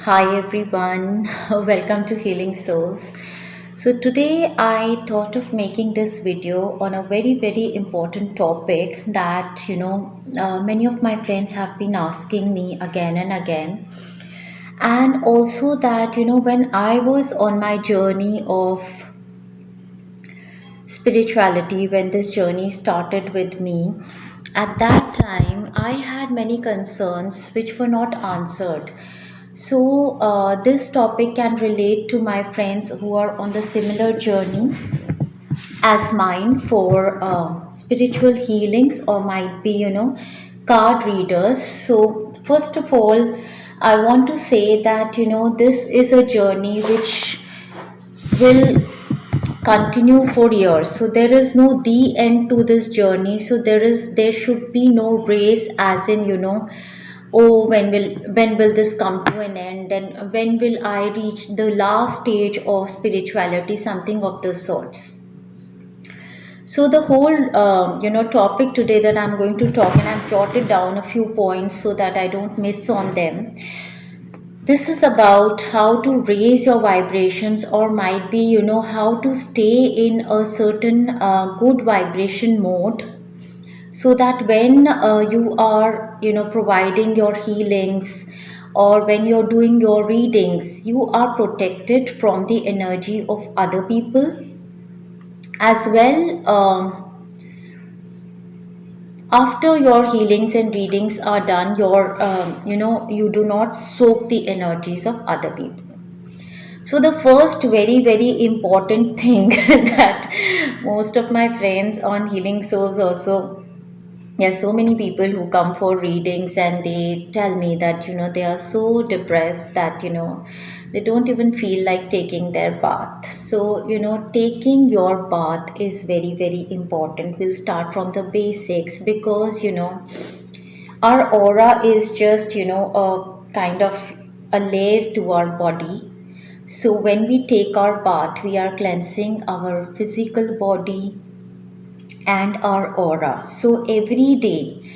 Hi everyone, welcome to Healing Souls. So, today I thought of making this video on a very important topic that many of my friends have been asking me again and again. And also, that when I was on my journey of spirituality, when this journey started with me, at that time I had many concerns which were not answered. So, this topic can relate to my friends who are on the similar journey as mine for spiritual healings, or might be, card readers. So, first of all, I want to say that, this is a journey which will continue for years. So there is no the end to this journey. So there should be no race, as in, oh, when will this come to an end, and when will I reach the last stage of spirituality, something of the sorts. So the whole topic today that I'm going to talk, and I've jotted down a few points so that I don't miss on them. This is about how to raise your vibrations, or might be, how to stay in a certain good vibration mode, so that when you are, providing your healings, or when you're doing your readings, you are protected from the energy of other people as well. After your healings and readings are done, you do not soak the energies of other people. So the first very important thing that most of my friends on Healing Souls also, there are so many people who come for readings and they tell me that they are so depressed that they don't even feel like taking their bath. So taking your bath is very important. We'll start from the basics, because our aura is just a kind of a layer to our body. So when we take our bath, we are cleansing our physical body and our aura. So every day,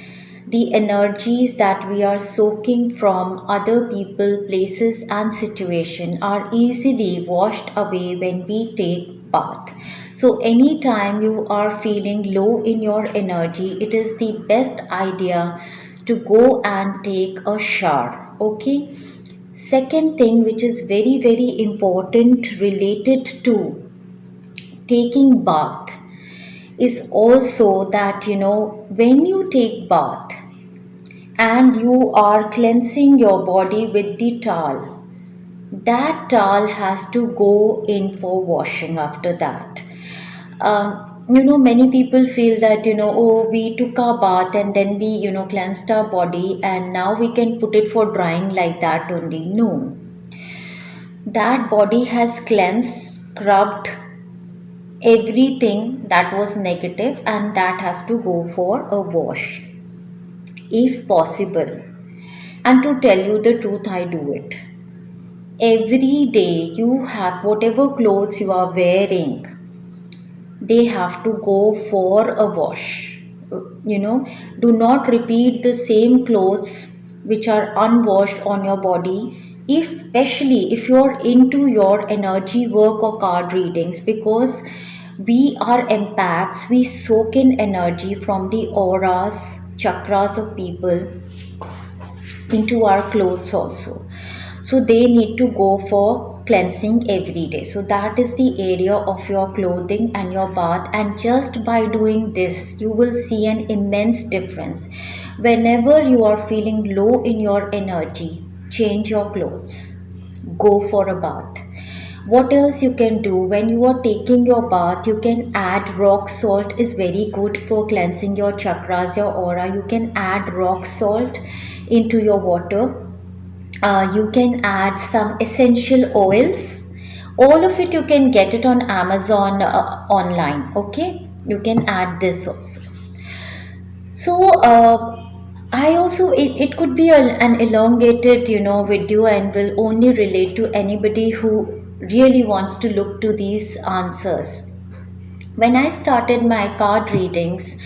the energies that we are soaking from other people, places, and situation are easily washed away when we take bath. So anytime you are feeling low in your energy, it is the best idea to go and take a shower. Okay. Second thing, which is very important related to taking bath, is also that when you take bath and you are cleansing your body with the towel, that towel has to go in for washing after that. Many people feel that oh, we took our bath and then we cleansed our body and now we can put it for drying like that only. No, that body has cleansed, scrubbed everything that was negative, and that has to go for a wash if possible. And to tell you the truth, I do it every day. You have whatever clothes you are wearing, they have to go for a wash. Do not repeat the same clothes which are unwashed on your body, especially if you're into your energy work or card readings, because we are empaths. We soak in energy from the auras, chakras of people into our clothes also. So they need to go for cleansing every day. So that is the area of your clothing and your bath, and just by doing this you will see an immense difference. Whenever you are feeling low in your energy, change your clothes, go for a bath. What else you can do? When you are taking your bath, you can add rock salt. Is very good for cleansing your chakras, your aura. You can add rock salt into your water. You can add some essential oils. All of it you can get it on Amazon, online. Okay, you can add this also. So I also, it could be an elongated video, and will only relate to anybody who really wants to look to these answers. When I started my card readings,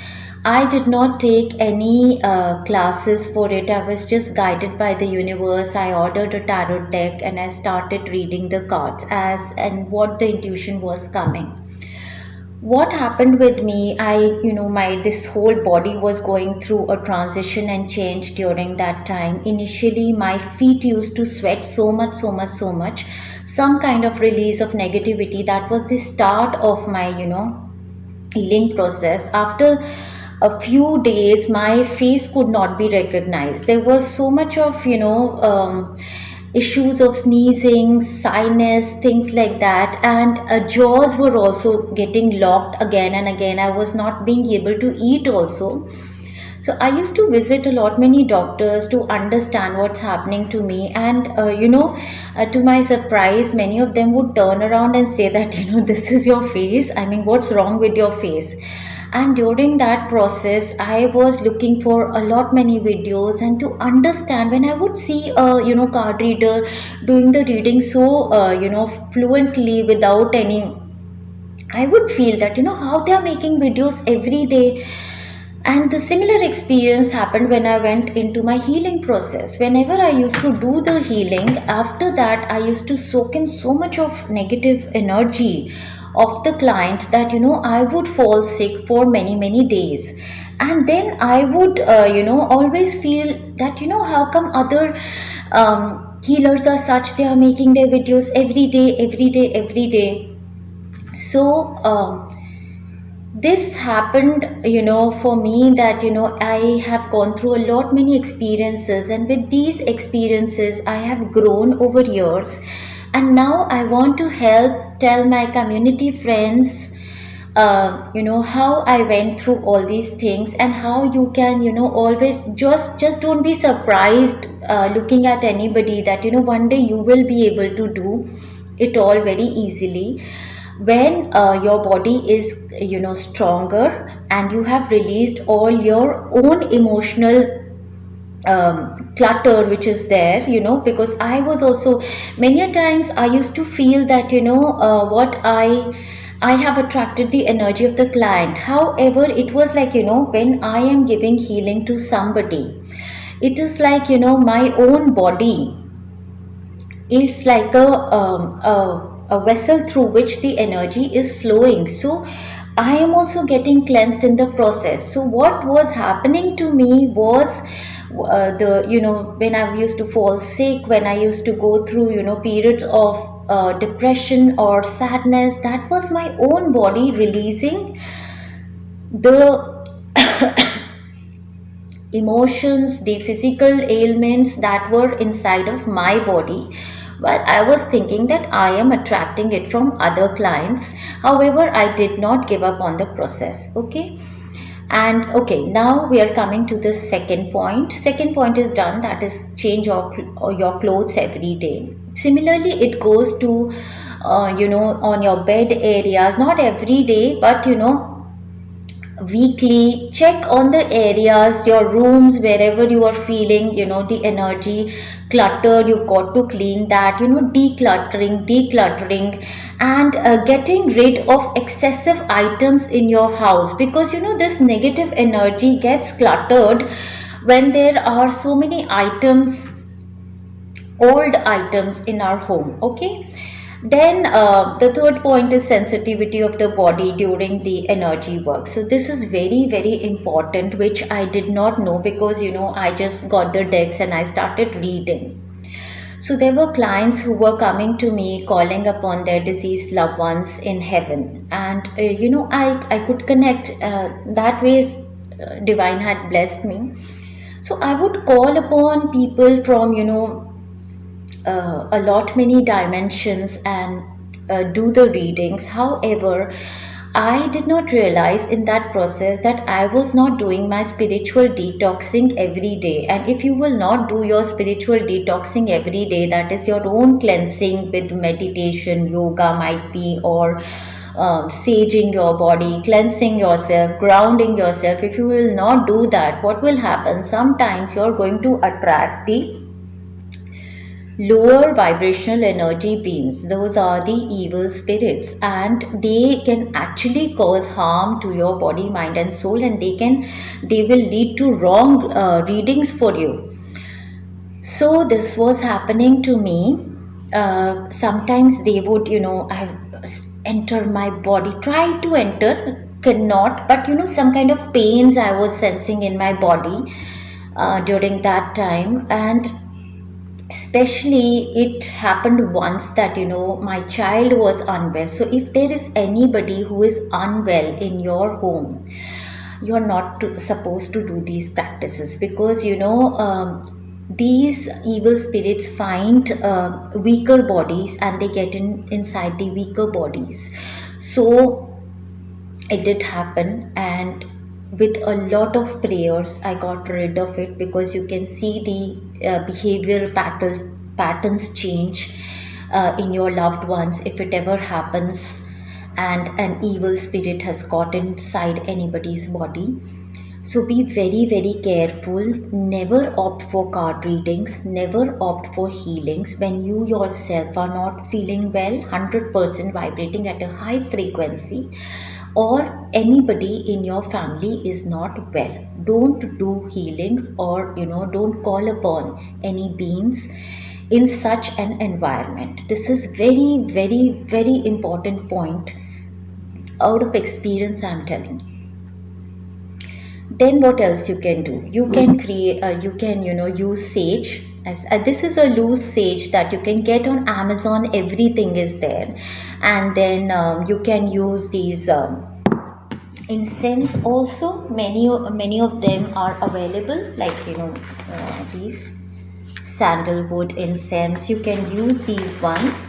I did not take any classes for it. I was just guided by the universe. I ordered a tarot deck and I started reading the cards as and what the intuition was coming. What happened with me, I, my this whole body was going through a transition and change during that time. Initially my feet used to sweat so much, so much, so much, some kind of release of negativity. That was the start of my healing process. After a few days my face could not be recognized. There was so much of issues of sneezing, sinus, things like that, and jaws were also getting locked again and again. I was not being able to eat also. So I used to visit a lot many doctors to understand what's happening to me, and to my surprise, many of them would turn around and say that this is your face. I mean, what's wrong with your face? And during that process I was looking for a lot many videos and to understand. When I would see a card reader doing the reading so fluently without any, I would feel that how they are making videos every day. And the similar experience happened when I went into my healing process. Whenever I used to do the healing, after that, I used to soak in so much of negative energy of the client that, I would fall sick for many, many days. And then I would, always feel that, how come other healers are such, they are making their videos every day, every day, every day. So, this happened for me that I have gone through a lot many experiences, and with these experiences I have grown over years. And now I want to help tell my community friends how I went through all these things, and how you can always just don't be surprised looking at anybody, that one day you will be able to do it all very easily when your body is stronger, and you have released all your own emotional clutter which is there. Because I was also, many a times I used to feel that what I have attracted the energy of the client. However, it was like when I am giving healing to somebody, it is like my own body is like a vessel through which the energy is flowing. So I am also getting cleansed in the process. So what was happening to me was the when I used to fall sick, when I used to go through periods of depression or sadness, that was my own body releasing the emotions, the physical ailments that were inside of my body. Well, I was thinking that I am attracting it from other clients. However, I did not give up on the process. Okay. And okay, now we are coming to the second point. Second point is done. That is change your clothes every day. Similarly, it goes to, on your bed areas, not every day, but weekly check on the areas, your rooms, wherever you are feeling the energy clutter, you've got to clean that. Decluttering and getting rid of excessive items in your house, because this negative energy gets cluttered when there are so many items, old items in our home. Okay. Then the third point is sensitivity of the body during the energy work. So this is very, very important, which I did not know, because I just got the decks and I started reading. So there were clients who were coming to me calling upon their deceased loved ones in heaven, and I could connect that way. Divine had blessed me. So I would call upon people from a lot many dimensions and do the readings. However, I did not realize in that process that I was not doing my spiritual detoxing every day. And if you will not do your spiritual detoxing every day, that is your own cleansing with meditation, yoga might be, or saging your body, cleansing yourself, grounding yourself. If you will not do that, what will happen? Sometimes you're going to attract the lower vibrational energy beings. Those are the evil spirits, and they can actually cause harm to your body, mind, and soul, and they will lead to wrong readings for you. So this was happening to me. Sometimes they would, enter my body, try to enter, cannot, but some kind of pains I was sensing in my body during that time. And especially it happened once that my child was unwell. So if there is anybody who is unwell in your home, you're not supposed to do these practices, because these evil spirits find weaker bodies, and they get inside the weaker bodies. So it did happen, and with a lot of prayers I got rid of it, because you can see the behavioral patterns change in your loved ones if it ever happens and an evil spirit has got inside anybody's body. So be very, very careful. Never opt for card readings. Never opt for healings when you yourself are not feeling well, 100% vibrating at a high frequency, or anybody in your family is not well. Don't do healings, or don't call upon any beings in such an environment. This is very, very, very important point. Out of experience, I'm telling you. Then what else you can do? You can create you can use sage. As this is a loose sage that you can get on Amazon. Everything is there. And then you can use these incense also. Many of them are available, like these sandalwood incense. You can use these ones.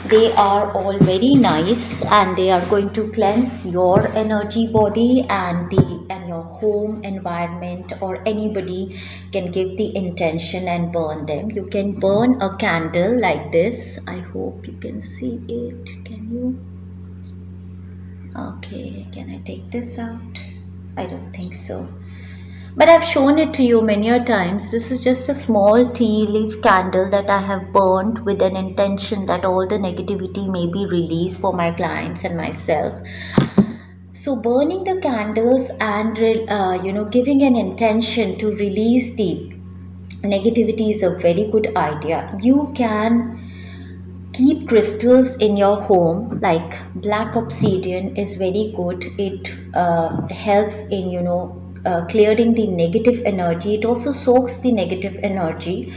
They are all very nice, and they are going to cleanse your energy body and your home environment. Or anybody can give the intention and burn them. You can burn a candle like this. I hope you can see it. Can you? Okay, can I take this out? I don't think so. But I've shown it to you many a times. This is just a small tea leaf candle that I have burned with an intention that all the negativity may be released for my clients and myself. So burning the candles and giving an intention to release the negativity is a very good idea. You can keep crystals in your home, like black obsidian is very good. It helps in clearing the negative energy. It also soaks the negative energy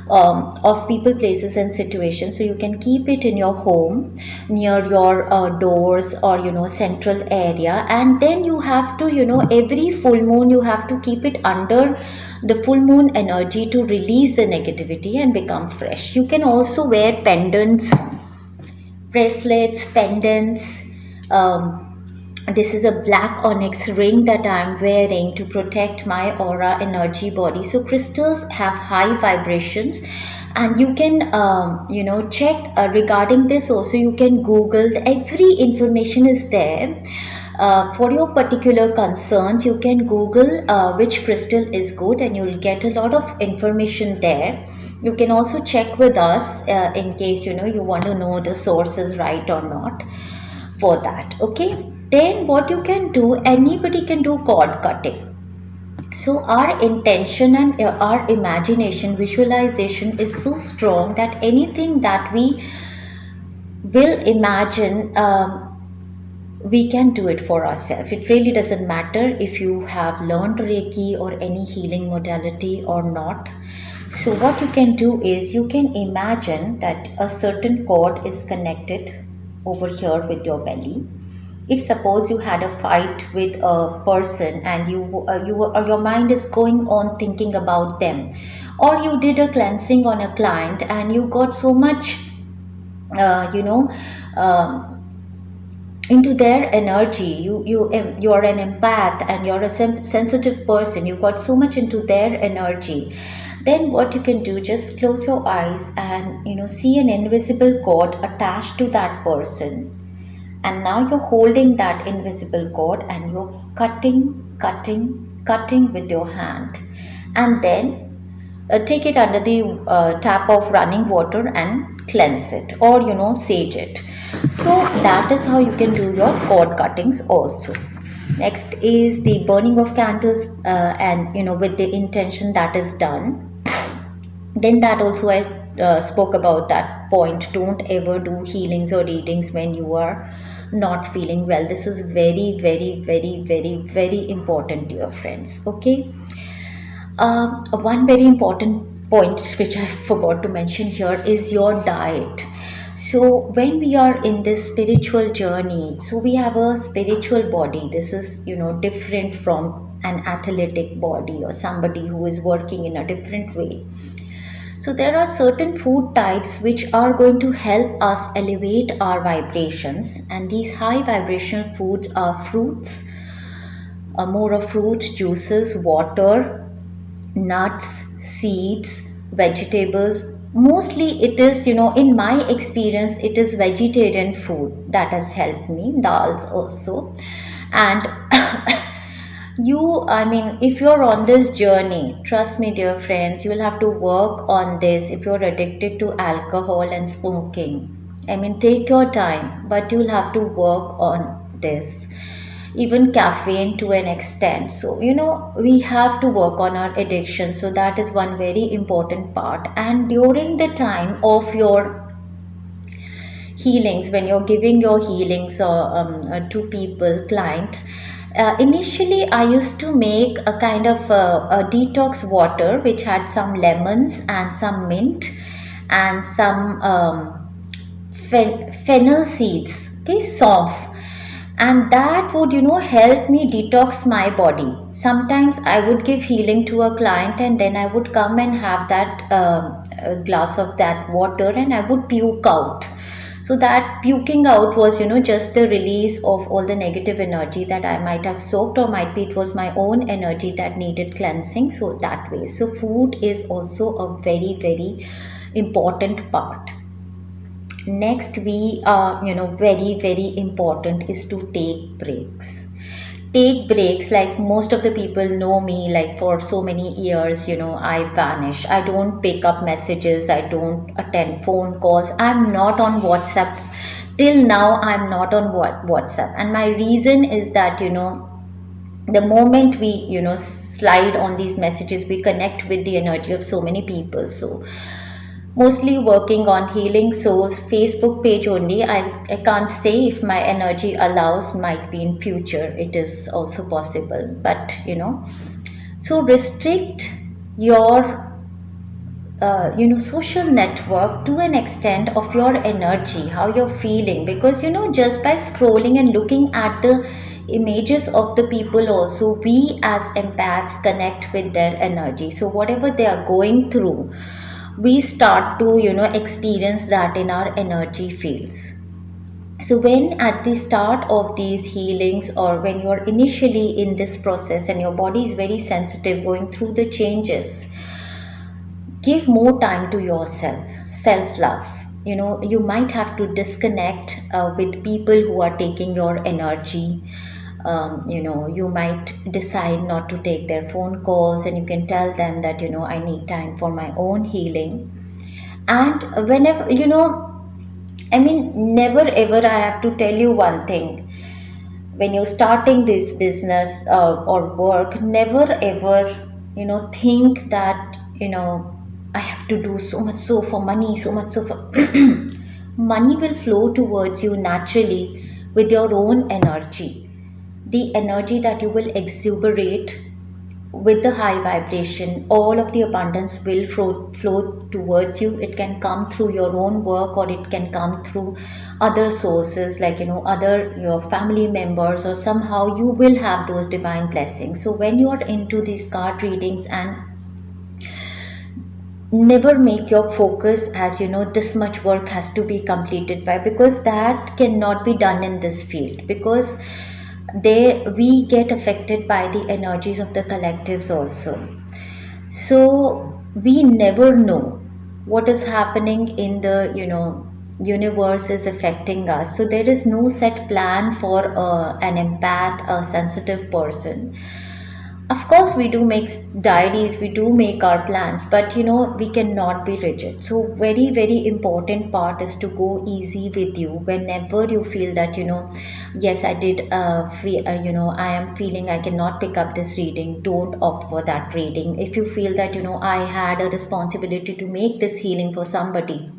of people, places, and situations. So you can keep it in your home, near your doors, or central area. And then you have to every full moon you have to keep it under the full moon energy to release the negativity and become fresh. You can also wear pendants, bracelets, pendants. This is a black onyx ring that I'm wearing to protect my aura energy body. So crystals have high vibrations, and you can check regarding this also. You can Google. Every information is there. For your particular concerns, you can Google which crystal is good, and you'll get a lot of information there. You can also check with us in case you want to know the source is right or not for that. Okay, then what you can do, anybody can do cord cutting. So our intention and our imagination, visualization is so strong that anything that we will imagine, we can do it for ourselves. It really doesn't matter if you have learned Reiki or any healing modality or not. So what you can do is you can imagine that a certain cord is connected over here with your belly. If suppose you had a fight with a person, and your mind is going on thinking about them, or you did a cleansing on a client and you got so much uh, you know um, into their energy. You're an empath, and you're a sensitive person. You got so much into their energy. Then what you can do, just close your eyes and see an invisible cord attached to that person. And now you're holding that invisible cord, and you're cutting with your hand. And then take it under the tap of running water and cleanse it, or sage it. So that is how you can do your cord cuttings also. Next is the burning of candles, and with the intention that is done. Then that also I spoke about that point. Don't ever do healings or readings when you are not feeling well. This is very, very, very, very, very important, dear friends. Okay. One very important point which I forgot to mention here is your diet. So, when we are in this spiritual journey, so we have a spiritual body. This is, different from an athletic body or somebody who is working in a different way. So, there are certain food types which are going to help us elevate our vibrations, and these high vibrational foods are fruits, more of fruits, juices, water, nuts, seeds, vegetables. Mostly it is, in my experience, it is vegetarian food that has helped me, dals also. And I mean, if you're on this journey, trust me, dear friends, you'll have to work on this. If you're addicted to alcohol and smoking, I mean, take your time, but you'll have to work on this. Even caffeine to an extent. So, we have to work on our addiction. So, that is one very important part. And during the time of your healings, when you're giving your healings to people, clients, initially I used to make a kind of a detox water which had some lemons and some mint and some fennel seeds, okay, soft, and that would help me detox my body. Sometimes I would give healing to a client, and then I would come and have that a glass of that water, and I would puke out. So that puking out was just the release of all the negative energy that I might have soaked, or might be it was my own energy that needed cleansing. So that way, so food is also a very, very important part. Next, we are, very, very important is to take breaks. Take breaks, like most of the people know me, like for so many years, I vanish. I don't pick up messages, I don't attend phone calls, I'm not on WhatsApp. Till now, I'm not on WhatsApp. And my reason is that, the moment we, slide on these messages, we connect with the energy of so many people. So, mostly working on healing souls Facebook page only. I can't say if my energy allows, might be in future it is also possible, but so restrict your social network to an extent of your energy, how you're feeling, because just by scrolling and looking at the images of the people also, we as empaths connect with their energy. So whatever they are going through, we start to experience that in our energy fields. So when at the start of these healings, or when you're initially in this process and your body is very sensitive going through the changes, give more time to yourself. Self love, you might have to disconnect with people who are taking your energy. You might decide not to take their phone calls, and you can tell them that I need time for my own healing. And whenever I mean, never ever, I have to tell you one thing. When you're starting this business or work, never ever think that I have to do so much so for money, so much so for money will flow towards you naturally with your own energy. The energy that you will exuberate with the high vibration, all of the abundance will flow towards you. It can come through your own work, or it can come through other sources, like other your family members, or somehow you will have those divine blessings. So when you are into these card readings, and never make your focus as this much work has to be completed by, because that cannot be done in this field, because there we get affected by the energies of the collectives also. So we never know what is happening in the universe is affecting us. So there is no set plan for an empath, a sensitive person. Of course we do make diaries, we do make our plans, but we cannot be rigid. So very very important part is to go easy with you whenever you feel that yes, I did I am feeling I cannot pick up this reading. Don't opt for that reading. If you feel that I had a responsibility to make this healing for somebody,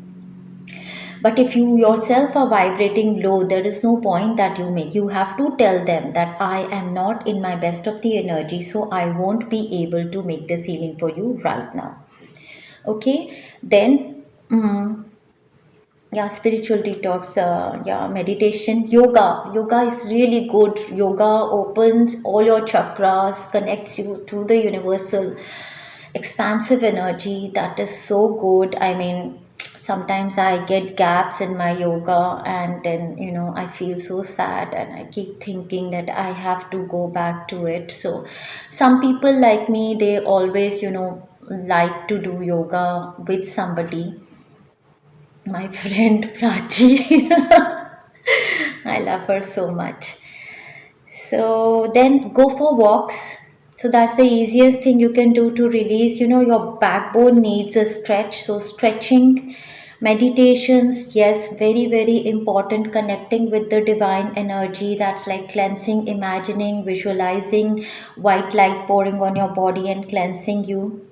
but if you yourself are vibrating low, there is no point that you make. You have to tell them that I am not in my best of the energy, so I won't be able to make this healing for you right now. Okay, then. Yeah, spiritual detox, yeah, meditation, yoga is really good. Yoga opens all your chakras, connects you to the universal expansive energy. That is so good. I mean, sometimes I get gaps in my yoga, and then I feel so sad, and I keep thinking that I have to go back to it. So some people like me, they always like to do yoga with somebody. My friend Prachi. I love her so much. So then go for walks. So that's the easiest thing you can do to release. Your backbone needs a stretch. So stretching, meditations, yes, very, very important. Connecting with the divine energy. That's like cleansing, imagining, visualizing white light pouring on your body and cleansing you,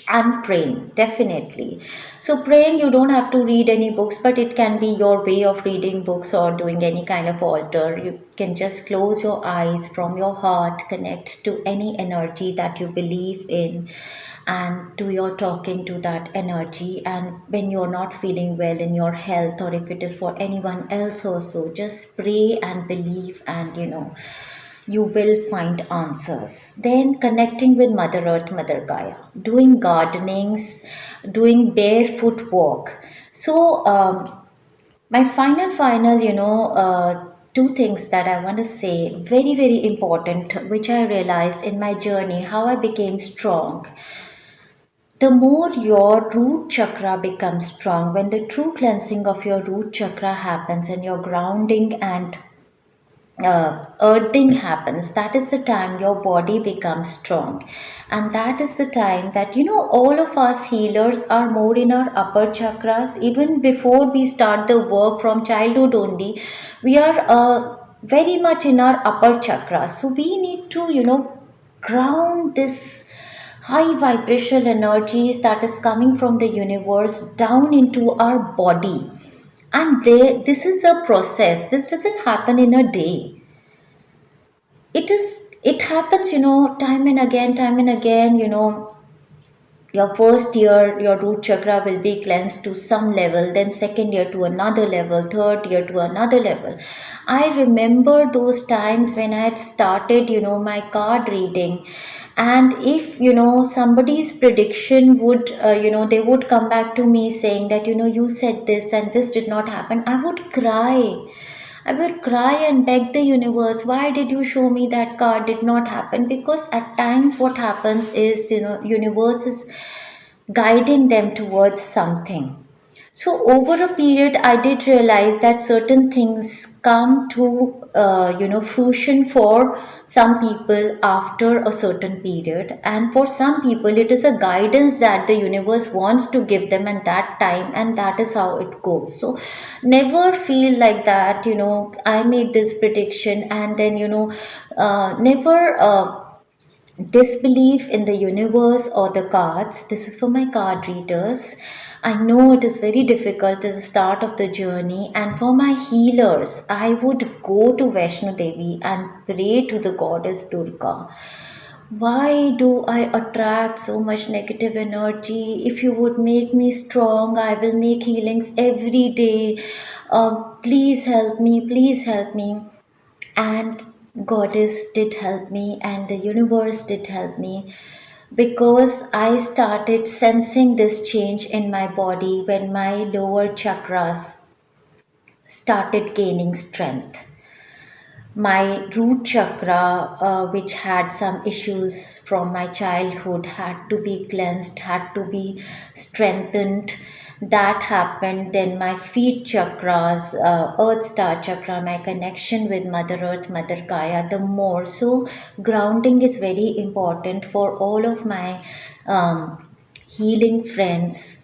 and praying, definitely. So praying, you don't have to read any books, but it can be your way of reading books or doing any kind of altar. You can just close your eyes, from your heart connect to any energy that you believe in, and to your talking to that energy. And when you're not feeling well in your health, or if it is for anyone else also, just pray and believe, and you will find answers. Then connecting with Mother Earth, Mother Gaia, doing gardenings, doing barefoot walk. So my final, two things that I want to say, very very important, which I realized in my journey, how I became strong. The more your root chakra becomes strong, when the true cleansing of your root chakra happens and your grounding and earthing happens, that is the time your body becomes strong. And that is the time that all of us healers are more in our upper chakras. Even before we start the work from childhood only, we are very much in our upper chakras. So we need to ground this high vibrational energies that is coming from the universe down into our body. And this is a process. This doesn't happen in a day. It happens time and again. Your first year your root chakra will be cleansed to some level, then second year to another level, third year to another level. I remember those times when I had started my card reading, and if somebody's prediction would they would come back to me saying that you said this and this did not happen, I would cry and beg the universe, why did you show me that card did not happen? Because at times what happens is, universe is guiding them towards something. So over a period, I did realize that certain things come to fruition for some people after a certain period, and for some people it is a guidance that the universe wants to give them at that time, and that is how it goes. So never feel like that. I made this prediction, and then never. Disbelief in the universe or the cards. This is for my card readers. I know it is very difficult at the start of the journey, and for my healers, I would go to Vaishno Devi and pray to the goddess Durga. Why do I attract so much negative energy? If you would make me strong, I will make healings every day. Please help me, please help me. And goddess did help me, and the universe did help me, because I started sensing this change in my body when my lower chakras started gaining strength. My root chakra, which had some issues from my childhood, had to be cleansed, had to be strengthened. That happened. Then my feet chakras, earth star chakra, my connection with mother earth, mother Kaya, the more so grounding is very important for all of my healing friends.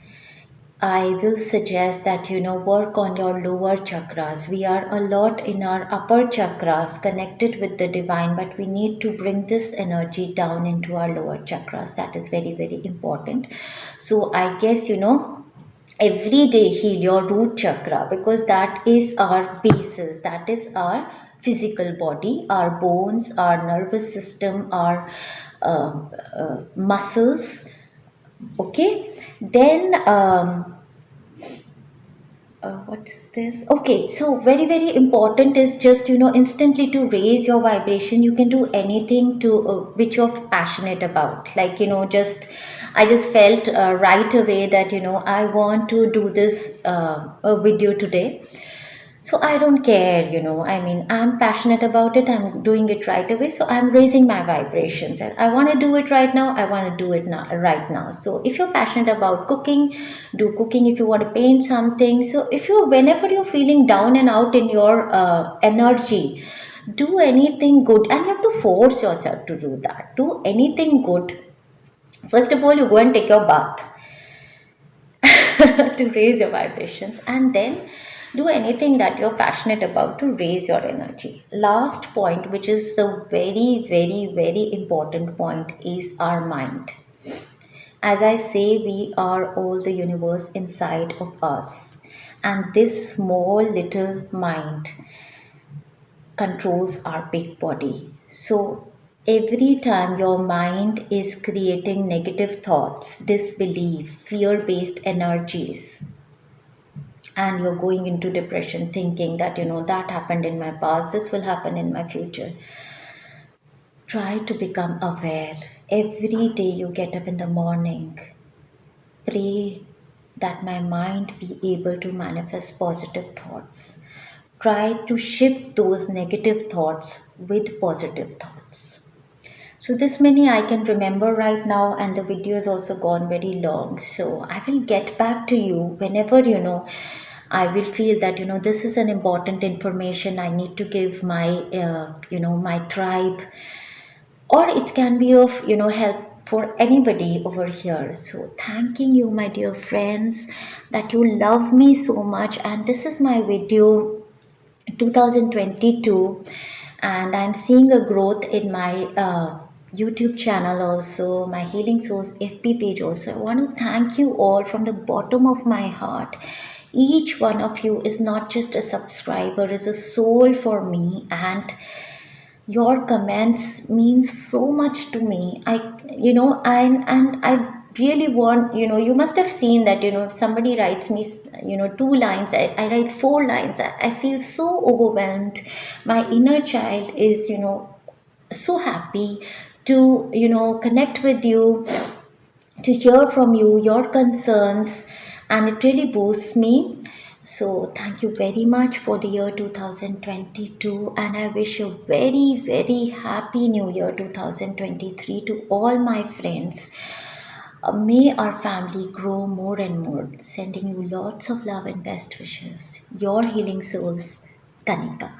I will suggest that work on your lower chakras. We are a lot in our upper chakras connected with the divine, but we need to bring this energy down into our lower chakras. That is very, very important. So I guess every day heal your root chakra, because that is our basis, that is our physical body, our bones, our nervous system, our muscles. Okay, then what is this? Okay, so very, very important is just instantly to raise your vibration. You can do anything to which you're passionate about. Like just I just felt right away that I want to do this a video today. So I don't care, I mean, I'm passionate about it. I'm doing it right away. So I'm raising my vibrations. And I want to do it right now. I want to do it now, right now. So if you're passionate about cooking, do cooking. If you want to paint something. So whenever you're feeling down and out in your energy, do anything good. And you have to force yourself to do that. Do anything good. First of all, you go and take your bath to raise your vibrations, and then do anything that you're passionate about to raise your energy. Last point, which is a very, very, very important point, is our mind. As I say, we are all the universe inside of us, and this small little mind controls our big body. So every time your mind is creating negative thoughts, disbelief, fear based energies, and you're going into depression thinking that that happened in my past, this will happen in my future, try to become aware. Every day you get up in the morning, pray that my mind be able to manifest positive thoughts. Try to shift those negative thoughts with positive thoughts. So this many I can remember right now, and the video has also gone very long. So I will get back to you whenever I will feel that this is an important information I need to give my my tribe, or it can be of help for anybody over here. So thanking you, my dear friends, that you love me so much, and this is my video 2022, and I'm seeing a growth in my YouTube channel, also my Healing Souls FB page. Also, I want to thank you all from the bottom of my heart. Each one of you is not just a subscriber, is a soul for me, and your comments mean so much to me. And I really want, you must have seen that if somebody writes me 2 lines, I write 4 lines, I feel so overwhelmed. My inner child is so happy to connect with you, to hear from you your concerns, and it really boosts me. So thank you very much for the year 2022, and I wish you very, very happy new year 2023 to all my friends. May our family grow more and more. Sending you lots of love and best wishes. Your Healing Souls, Tanika.